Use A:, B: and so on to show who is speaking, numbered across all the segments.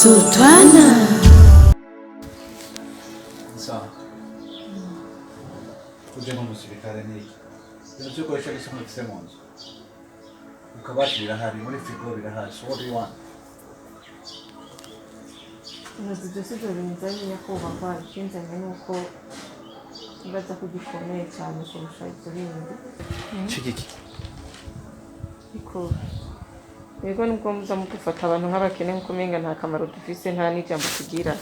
A: Sultana.
B: Sawa. Ujema musibikare niki. Ndio kwa shaka sema kusema mwanzo. Ukabati birahari muri frigo birahari. So what do you want?
C: Nazidosizo binzani yako baba kinzanye nuko baza kugikomeye cyane kurusha ibindi.
B: Chikiki.
C: Iko yego nubwo muza mukufata abantu nk'abakene nkumenga nta kamaro dufise nta n'ijambo tugira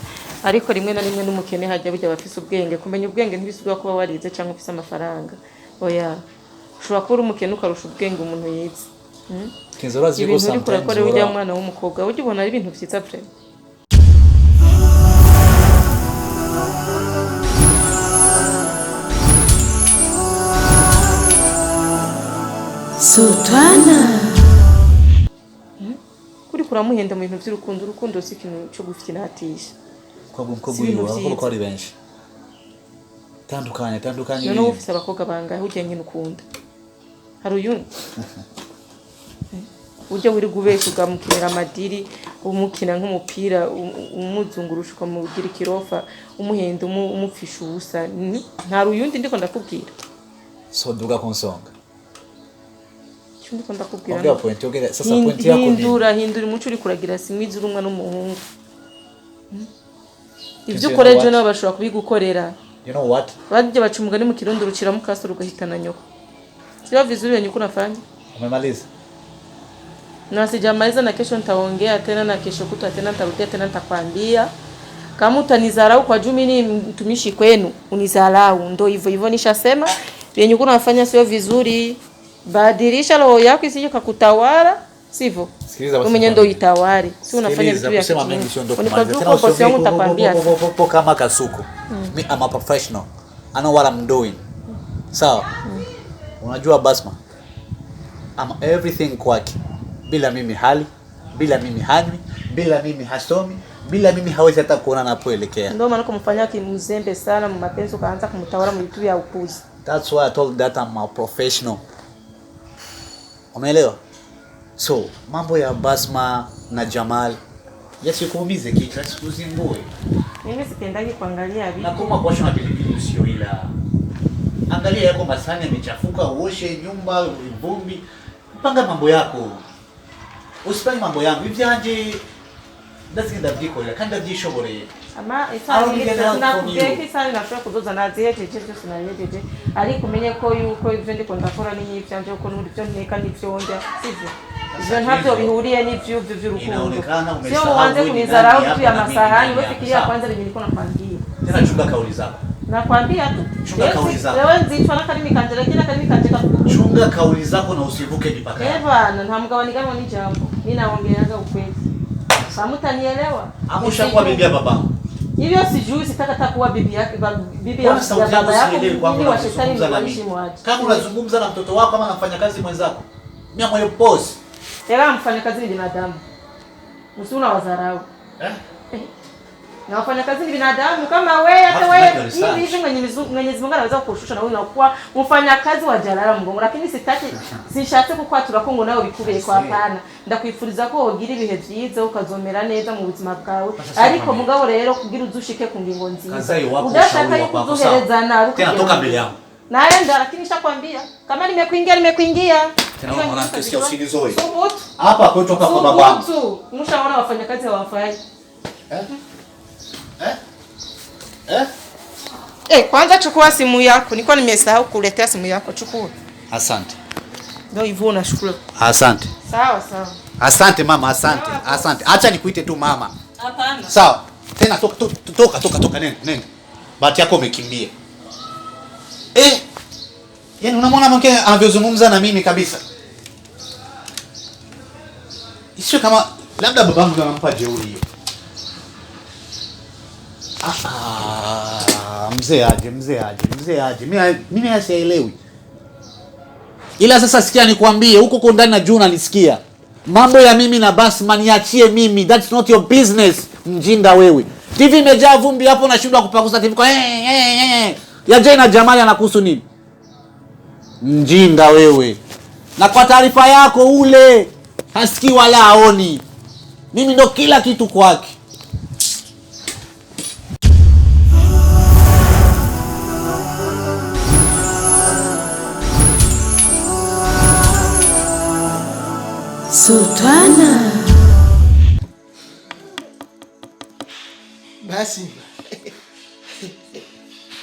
C: ariko rimwe na rimwe n'umukene hajya bijya bafise ubwenge kumenya ubwenge ntibisubwa kuba warize cyangwa ufise amafaranga oya ushobora kuba umukene ukarusha ubwenge umuntu yize
B: Kinzora ziko sometimes
C: urakora ujya mwana w'umukobwa ujye ubona ari ibintu byiza pre
A: Sultana.
C: Kuri kuramuhenda mu bintu by'urukundo urukundo si ikintu cyo gufite hatisha
B: kwa umukobwa uyu aho ko ari benshi tandukanye
C: none ufite abakobwa bangahe ujye nyine ukunda hari uyu ujye wiri gubesha ugamukinira amadiri umukina nk'umupira umuzungurusha ukamugira ikirofa umuhenda umupfisha ubusa nta ruyundi ndiko ndakubwira
B: so duga konsonga
C: ndiko ndakubwira
B: no point yogera sasa point yako ni
C: hindura umuco uri kuragira simwiza urumwa n'umuhungu ibyo ukoreje nabo bashobora kubigukorera
B: you know what
C: bajye bacumugani mu kirundo rucira mu kasoro ugahitana nyoko sio vizuri nyoko unafanya
B: umemaliza
C: na sijamaliza na kesho nitaongea tena na kesho kutwa tena nitarudia tena nitakwambia kama utanizarau kwa juu mimi ni mtumishi kwenu unizarau ndo hivyo nishasema yenye uko unafanya sio vizuri badilisha roho yako isije kukutawala sivyo mwenye ndo itawari si unafanya vitu vya
B: kusema mengi sio ndo
C: kwa bosi yangu nitakwambia
B: kama kasuko me I'm a professional I know what I'm doing sawa unajua Basma I'm everything kwake bila mimi hali bila mimi hanywi bila mimi hasomi bila mimi hawezi hata kuona anapoelekea
C: ndio maana kumfanyia kimzembe sana mapenzi ukaanza kumtawala mu vitu vya upuzi.
B: That's why I told that I'm a professional. Umeelewa? So mambo ya Basma na Jamal yasikuumize kichwa sikuzingue.
C: Mimi sipendagi kuangalia vitu.
B: Na kama kwa shona pilipili usio ila angalia yako masani yamechafuka uoshe nyumba vumbi panga mambo yako. Usipange mambo yangu hivi anje ndazinda byiko ya kandi byishobore
C: ama isana kubeki sana nashobora kuzoza nazihejeje byose nayejeje ariko umenye ko yuko ivyo ndi ndakora ni nyivyanje uko n'uri byo nteka n'ivyo ndya sivyo ivyo ntabyo bihuriye n'ivyo by'urukundo sio uanze kunizarau tu ya masahani wewe fikiria kwanza lenye nilikuwa nakwambia
B: tena chunga kauli zako
C: nakwambia tu
B: chunga kauli zako
C: wewe nzitwa na kalimi kanjera kila kalimi kanjera
B: chunga kauli zako na usivuke mipaka
C: bana nta mugabaniganwa ni jambo mimi naongeaga ukweli samutanielewa
B: amushakuwa bibi ya baba
C: hivyo sijui sitaka takuwa bibi yake bibi ya baba yako ili wa shetani waishi mwaje
B: kama unazungumza na mtoto wako kama anafanya kazi mwenzako mimi moyo boss
C: tena mfanya kazi ni binadamu usuna wazarau na wafanya kazi ni binadamu kama wewe hata wewe hivi Mwenyezi Mungu anaweza kukushusha na wewe unakuwa mfanya kazi wa jalala mgongo lakini sishatse kukwatura ko ngo nawe bikubeye kwa hapana ndakwifuriza ko wogira ibihe byiza ukazomera neza mu buzima bwawe ariko mugabo rero kugira uzushike ku ngingo nziza udashaka kuzuhereza nawe
B: tena toka mbele yangu
C: naenda lakini nishakwambia kama nimekuingia
B: tena unaona kesikia usinizoe
C: subutu
B: hapa kwetu hapa kwa babangu
C: subutu mshaona wafanya kazi hawafai kwanza chukua simu yako. Nilikuwa nimesahau kuletea simu yako. Chukua.
B: Asante.
C: Ndio hivyo unashukuru.
B: Asante.
C: Sawa.
B: Asante mama, asante. Asante. Acha nikuite tu mama.
C: Hapana.
B: Sawa. Tena toka nenda. Bahati yako umekimbia. Yaani unamwona mke anavyozungumza na mimi kabisa. Sio kama labda babangu anampa jeuri hiyo. Mzee aje. Mimi hasielewi. Ila sasa sikia nikwambie huko kwa ndani na juu unanisikia. Mambo ya mimi na Basma niachie mimi. That's not your business. Mjinga wewe. TV imejaa vumbi hapo nashindwa kupakuza TV kwa ya Jaina Jamali anakuhusu nini? Mjinga wewe. Na kwa taarifa yako ule hasikii wala haoni. Mimi ndo kila kitu kwake.
A: Sultana.
D: Basi.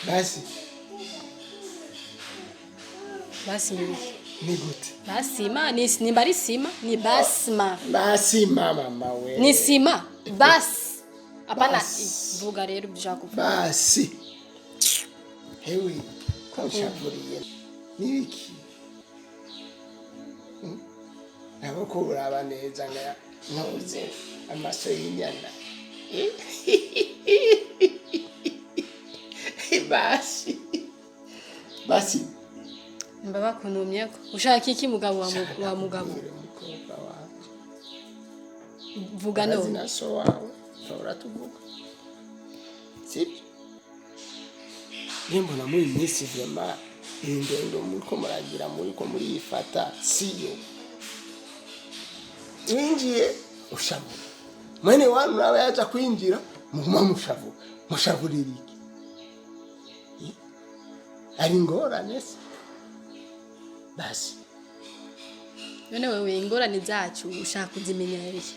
D: Basi.
A: Basi
D: ni gute?
A: Basima ni mbari sima ni basma.
D: Basima mama we.
A: Ni sima bas. Hapana vuga rero bishaka.
D: Basi. Hewe kwa shavuriye. Ni wiki. Nabo ko uraba neza nga ntuze amaso y'inyana. Basi. Basi.
A: Mbaba kunumye ko. Ushaka iki mugabo wa mugabo? Vuga no.
D: Zina so wawe. Tora tuvuga. Sibyo. Nimbo na muri misi vyema indendo muriko muragira muriko muri ifata siyo. Winjiye ushavu. Mwene wanu nawe yaza kwinjira muguma mushavu. Mushavurira iki? Ari ngorane se. Basi.
A: None wewe ingorane zacu ushaka kuzimenya iki?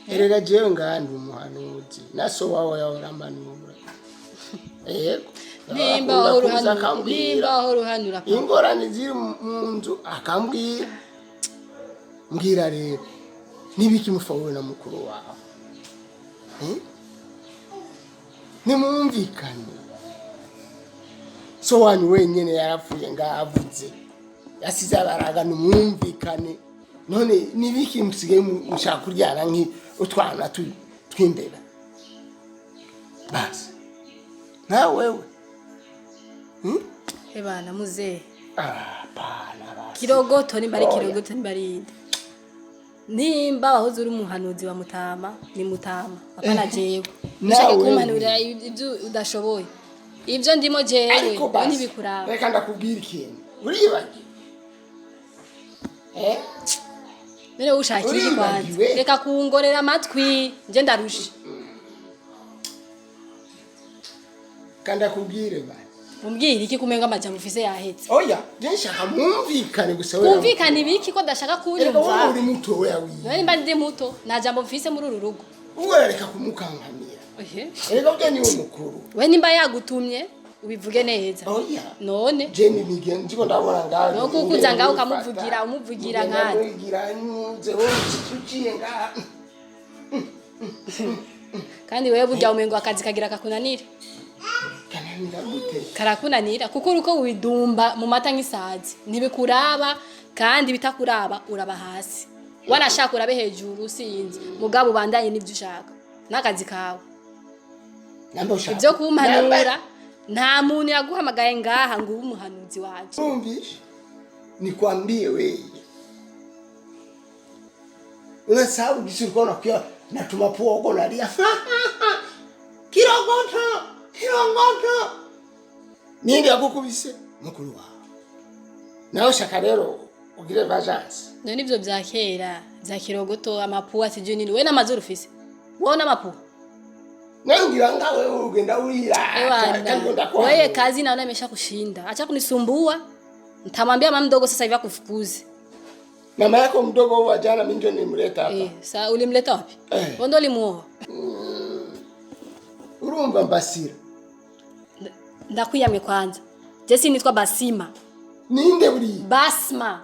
D: Erega jewe ngandi umuhanuzi. Naso wawe yahoramanura. Yego.
A: Nimba uruhanura.
D: Ingorane ziri mu nzu akambwira. Mbwira rero. Nibiki mufawe na mukuru wawe. Nimumvikane. So wanyu wenyene yarapfuye ngavuze. Yasize abaraga numumvikane. None nibiki musigaye mushaka kuryana nki utwana twimbera. Basi. Na wewe.
A: Hebana muze.
D: Bana basi.
A: Kirogoto ni bari kirogoto ni bari. Nimba wahoze uri umuhanuzi wa Mutama ni Mutama. Apana jewe. Ushaka kumanurira ibyo udashoboye. Ibyo ndimo jewe ntibikuraba.
D: Reka ndakubwira ikintu. Uribagi.
A: None ushaka iki kwanza? Reka kungorera amatwi nje ndarusha.
D: Kanda kubwire bana.
A: Umbwire iki kumenga amajambo ufise yahetse.
D: Oya, nshaka mumvikane gusa wewe.
A: Kumvikana ibiki ko ndashaka kunyumva.
D: Wewe uri muto wewe wiwe.
A: Nari mba ndi muto, na jambo mfise muri uru rugo.
D: Uwe reka kumukankamira. Erega bwe ni umukuru.
A: We nimba yagutumye ubivuge neza.
D: Oya.
A: None.
D: Jeni nige ndiko ndabona ngaho.
A: No kukuza ngaho umuvugira nkana.
D: Umuvugira nze wowe uciye ngaho.
A: Kandi wewe burya umengo akazi kagira kakunanira.
D: Kananira gute?
A: Karakunanira kuko uruko widumba mu mata nk'isazi. Ntibikuraba kandi bitakuraba uraba hasi. Wanashaka urabe hejuru sinzi. Mugabo bandanye nivyo ushaka. Nakazi kawe.
D: Namba ushaka.
A: Ibyo kumpanura nta muntu yaguhamagaye ngaha ngo umuhanuzi waje.
D: Umvishe. Nikwambie wewe. Unasabu gisiriko na kwa natuma pogo nalia. Kirogoto. Nindi yakukubise mukuru wawe. Nawe shaka rero ugire vengeance.
A: None ivyo bya kera, bya kirogoto amapuwa sije nini we n'amazuru ufise. Wona mapuwa.
D: Nangira ngawe ugenda urira.
A: Wewe kazi naona imesha kushinda. Acha kunisumbua. Nitamwambia mama mdogo sasa hivi akufukuze.
D: Mama yako mdogo wa jana mimi ndio nimleta hapa.
A: Sasa ulimleta wapi? Wewe ndio ulimuoa.
D: Urumva Basira.
A: Ndakuyamye kwanza. Jesi nitwa Basima.
D: Ninde buri?
A: Basma.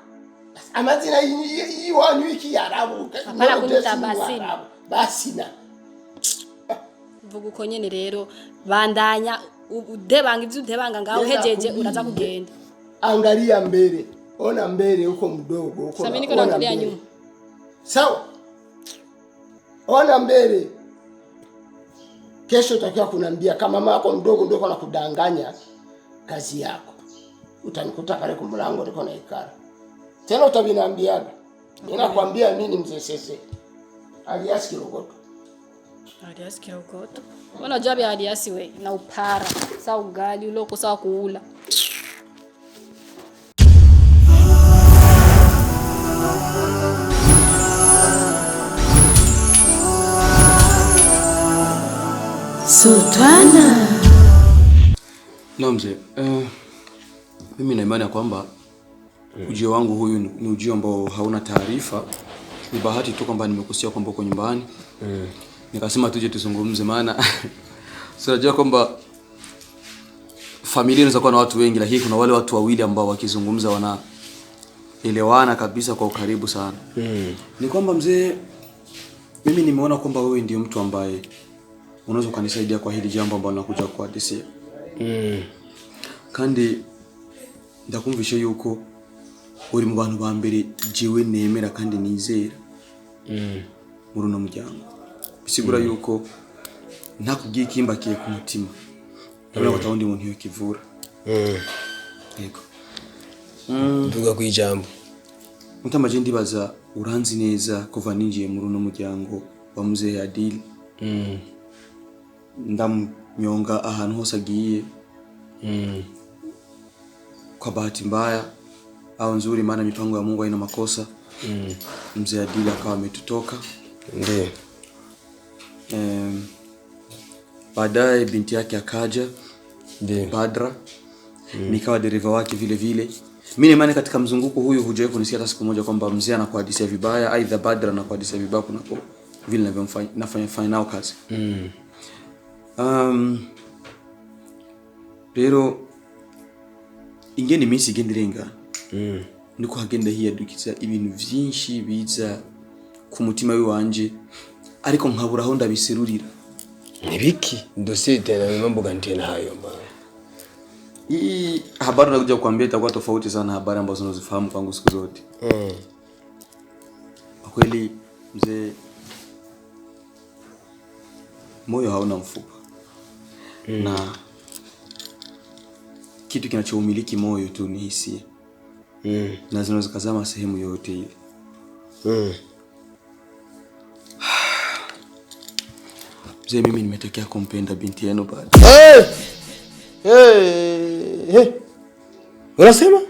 D: Amazina yiwanyu iki yarabu.
A: Apana kunita Basima.
D: Basina.
A: Vuga uko nyene rero bandanya udebanga ivyo udebanga ngaho hejeje uraza kugenda.
D: Angalia mbele. Ona mbele uko mdogo uko.
A: Sasa niko naangalia nyuma.
D: Sawa? Ona mbele. Kesho utakiwa kunambia kama mama yako mdogo ndio kana kudanganya kazi yako. Utanikuta pale kwa mlango niko na ikara. Tena utabiniambiaga. Ninakwambia mimi mzee Sese. Alias Kirogoto.
A: Alias Kirogoto. Wana jabi alias we na upara. Sa ugali uloko sawa kuula.
E: Na mzee, mimi na imani ya kwamba ujio wangu huyu ni ujio ambao hauna taarifa. Ni bahati tu kwamba nimekusikia kwamba uko nyumbani. Nikasema tuje tuzungumze, maana unajua kwamba familia inaweza kuwa na watu wengi, lakini kuna wale watu wawili ambao wakizungumza wanaelewana kabisa kwa ukaribu sana. Ni kwamba mzee, mimi nimeona kwamba wewe ndio mtu ambaye unaweza kunisaidia kwa hili jambo ambalo nakuja kuhadithia. Kandi ndakumvisha yuko uri mu bantu ba mbere jiwe nemera kandi nizera muri uno muryango. Bisigura yuko ntakubwiye ikimbakiye ku mutima. Urabona ko tawundi muntu yokivura. Yego.
F: Mvuga ku ijambo.
E: Mutamaje ndibaza uranzi neza kuva ninjiye muri uno muryango wa Mzee Adil. Ndamnyonga ahantu hose agiye. Kwa bahati mbaya au nzuri, maana mipango ya Mungu haina makosa. Mzee Adil akawa ametutoka.
F: Ndiyo.
E: Baadaye binti yake akaja, Badra. Nikawa dereva wake vile vile. Mimi imani katika mzunguko huyu hujawahi kunisikia hata siku moja kwamba mzee anakuhadithia vibaya, aidha Badra anakuhadithia vibaya kunako vile ninavyofanya nao kazi. Pero ingeni minsi gendirenga. Niko hagenda hiyadukiza ibintu byinshi biza ku mutima wanje, ariko nkabura aho ndabiserurira.
F: Nibiki dossier tena mambo gani tena hayo mbaya?
E: Hii habari nakuja kukuambia itakuwa tofauti sana habari ambazo unazifahamu kwangu siku zote. Kwa kweli mzee, moyo hauna mfupa. Na kitu kinachoumiliki moyo tu ni hisia. Na zinaweza kuzama sehemu yote ile. Mzee, mimi nimetokea kumpenda binti yenu bado.
F: Unasema?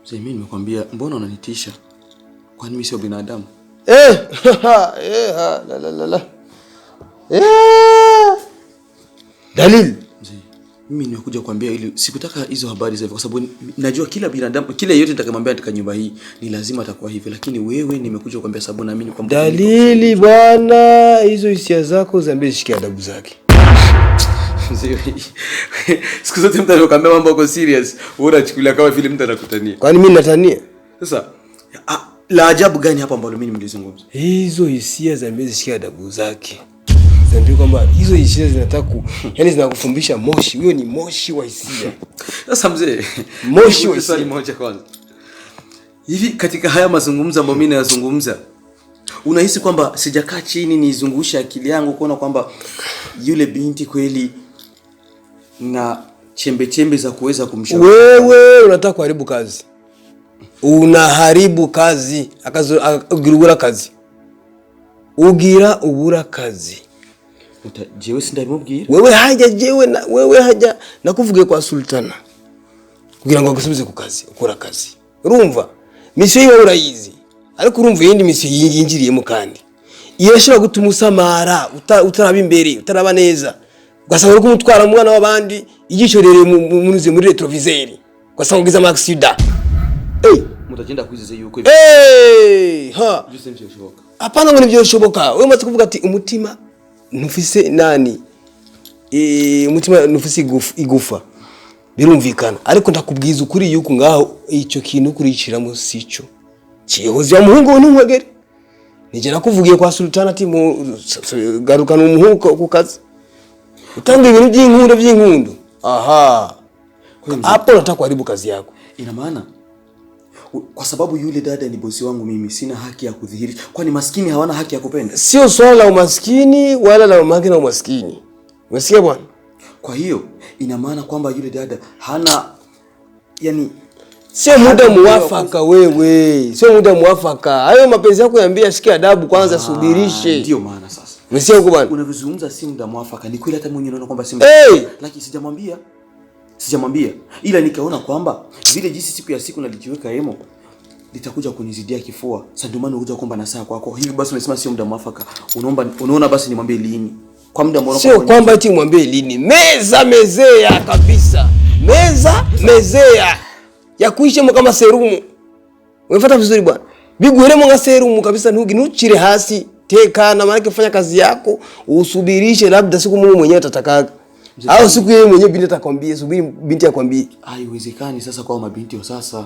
E: Mzee, mimi nimekwambia, mbona unanitisha? Kwani mimi sio binadamu?
F: La. Dalil.
E: Mzee, mimi nimekuja kukuambia ili sikutaka hizo habari za hivyo, kwa sababu najua kila binadamu, kila yote nitakayemwambia katika nyumba hii ni lazima atakuwa hivyo, lakini wewe nimekuja kukuambia sababu naamini kwamba
F: Dalili bwana, hizo hisia zako ziambie shikia adabu zake.
E: Mzee, siku zote mtu anakuambia mambo yako serious, wewe unachukulia kama vile mtu anakutania.
F: Kwani mimi natania?
E: Sasa la ajabu gani hapa ambalo mimi nimezungumza?
F: Hizo hisia ziambie shikia adabu zake. Ziambie kwamba hizo hisia zinataka yani zinakufumbisha moshi. Huyo ni moshi wa hisia.
E: Sasa mzee,
F: moshi wa hisia.
E: Moja kwanza. Hivi katika haya mazungumzo ambayo mimi nazungumza, unahisi kwamba sijakaa chini nizungushe akili yangu kuona kwamba yule binti kweli na chembe za kuweza kumshauri?
F: Wewe unataka kuharibu kazi. Unaharibu kazi, akazugirugura kazi. Ugira ubura kazi.
E: Jewe sindabimubwira.
F: Wewe haja nakuvuge kwa sultana. Kugira ngo agusubize ku kazi, ukora kazi. Urumva? Misiyo yiwe urayizi. Ariko urumva yindi misiyo yinjiriyemo kandi. Irashobora gutuma usamara, utaraba imbere, utaraba neza. Ugasanga uri kumutwara umwana w'abandi, igisho rere munuze muri retroviseur. Ugasanga ugize amaksida.
E: Mutagenda kwizize yuko
F: ha.
E: Byose byoshoboka.
F: Apana ngo nibyo wewe maze kuvuga ati umutima ntufise nani? Umutima ntufise igufa. Birumvikana. Ariko ndakubwiza ukuri yuko ngaho icyo kintu kuriciramo sico. Cihoze ya muhungu n'umwegere. Nije nakuvugiye kwa sultana ati garukana umuhungu ku kazi. Utanga ibintu by'inkundo. Aha. Hapo nataka kuharibu kazi yako.
E: Ina maana kwa sababu yule dada ni bosi wangu, mimi sina haki ya kudhihiri. Kwani maskini hawana haki ya kupenda?
F: Sio swala la umaskini wala la mamake na umaskini. Umesikia bwana?
E: Kwa hiyo ina maana kwamba yule dada hana, yani
F: sio muda muafaka wewe. Sio muda muafaka. Hayo mapenzi yako yaambia shikia adabu kwanza, subirishe.
E: Ndio maana sasa.
F: Umesikia huko bwana?
E: Unavyozungumza si muda muafaka. Ni kweli hata mwenyewe unaona kwamba si muda. Lakini sijamwambia. Ila nikaona kwamba vile jinsi siku ya siku nalijiweka hemo litakuja kunizidia kifua. Sasa ndio maana unakuja kwamba na saa kwako. Hivi basi unasema sio muda mwafaka. Unaona basi nimwambie lini? Kwa muda mbona
F: sio kwamba eti mwambie lini. Mezea kabisa. Mezea. ya kuishemo kama serumu. Umefuata vizuri bwana. Biguheremo nga serumu kabisa, ntuchire hasi. Tekana, maana kufanya kazi yako, usubirishe labda siku Mungu mwenyewe atataka. Au siku yeye mwenyewe binti atakwambia, subiri binti akwambie.
E: Haiwezekani sasa kwa mabinti wa sasa.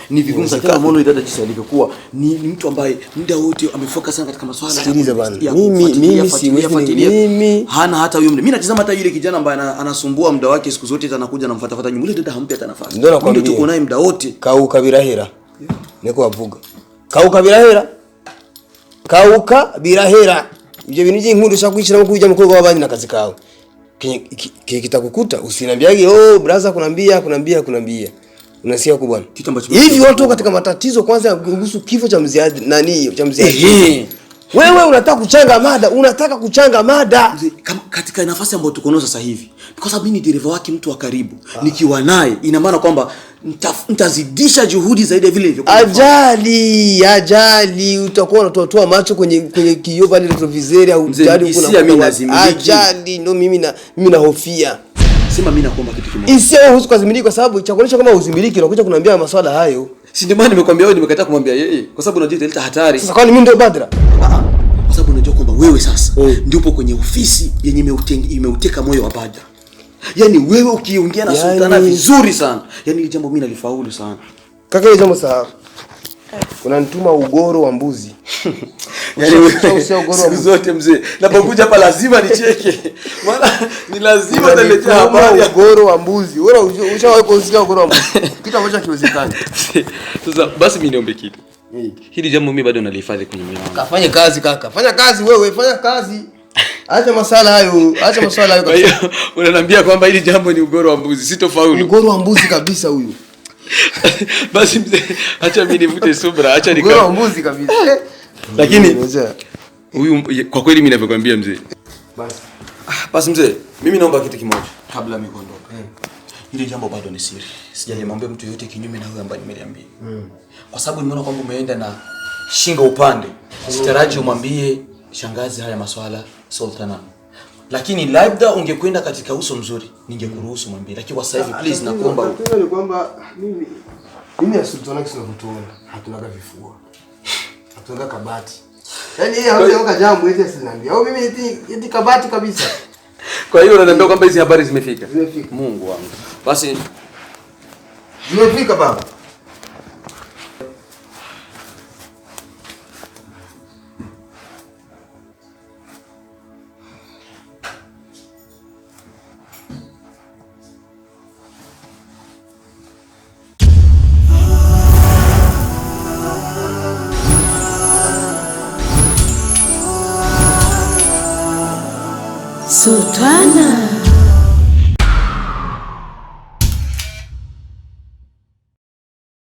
F: Ni
E: vigumu sana kama muone dada jinsi alivyokuwa. Ni mtu ambaye muda wote amefocus sana katika masuala ya.
F: Sikiliza bana. Mimi siwezi
E: hana hata huyo mimi natazama hata yule kijana ambaye anasumbua muda wake siku zote anakuja anamfuata nyuma. Yule dada hampi hata nafasi. Ndio tuko naye muda wote.
F: Kauka birahera. Niko avuga. Kauka birahera. Kauka birahera. Ibyo bintu by'inkuru shakwishiramo kujya mu korwa w'abandi nakazi kawe. Kitakukuta usiniambiage brother kunambia. Unasikia huko bwana. Hivi watu katika matatizo kwanza kuhusu kifo cha mzee cha mzee. Wewe unataka kuchanga mada
E: kama katika nafasi ambayo tuko nayo sasa hivi. Kwa sababu mimi ni dereva wake mtu wa karibu. Nikiwa naye ina maana kwamba nitazidisha juhudi zaidi vile hivyo.
F: Ajali utakuwa unatoa macho kwenye kioo pale retroviseur au ajali kuna ajali ndio mimi nahofia.
E: Sema mimi nakuomba kitu kimoja.
F: Isiwe husu kuzimiliki kwa sababu cha kuonyesha kama uzimiliki unakuja kuniambia masuala hayo.
E: Si ndio maana nimekwambia wewe nimekataa kumwambia yeye kwa sababu unajua italeta hatari.
F: Sasa kwani mimi ndio Badra?
E: Kwa sababu unajua kwamba wewe sasa ndipo kwenye ofisi yenye imeuteka moyo wa Badra. Yaani wewe ukiongea na Sultana vizuri sana. Yaani ile jambo mimi nalifaulu sana.
F: Kaka ile jambo sawa. Unanituma ugoro wa mbuzi.
E: Yaani wewe siku zote mzee. Napokuja hapa lazima nicheke. Maana ni lazima utaletea habari ya
F: ugoro wa mbuzi. Wewe ushawahi kusikia ugoro wa mbuzi? Kitu ambacho hakiwezekani.
E: Sasa basi mimi niombe kitu. Hili jambo mimi bado nalihifadhi kwenye moyo wangu.
F: Kafanye kazi kaka. Fanya kazi wewe, fanya kazi. Acha masala hayo.
E: Kwa hiyo unaniambia kwamba hili jambo ni ugoro wa mbuzi, sitofaulu.
F: Ugoro wa mbuzi kabisa huyu.
E: Basi mzee, acha mimi nivute subra, acha
F: ugoro wa mbuzi kabisa.
E: Lakini huyu kwa kweli mimi ninavyokuambia mzee. Basi mzee, mimi naomba kitu kimoja kabla mimi kuondoka. Hili jambo bado ni siri. Sijalimwambia mtu yote kinyume na huyo ambaye nimeliambia. Kwa sababu nimeona kwamba umeenda na shingo upande. Sitaraji umwambie shangazi haya maswala Sultana. Lakini labda ungekwenda katika uso mzuri, ningekuruhusu mwambie. Lakini kwa sasa hivi please nakuomba.
F: Ni kwamba mimi ya Sultana kisha kutuona. Hatunaga vifua. Hatunaga kabati. Yaani yeye hajaoka jambo eti asiniambia. Au mimi eti kabati kabisa.
E: Kwa hiyo unaniambia kwamba hizi habari zimefika? Mungu wangu. Basi
F: zimefika baba.
G: Sultana.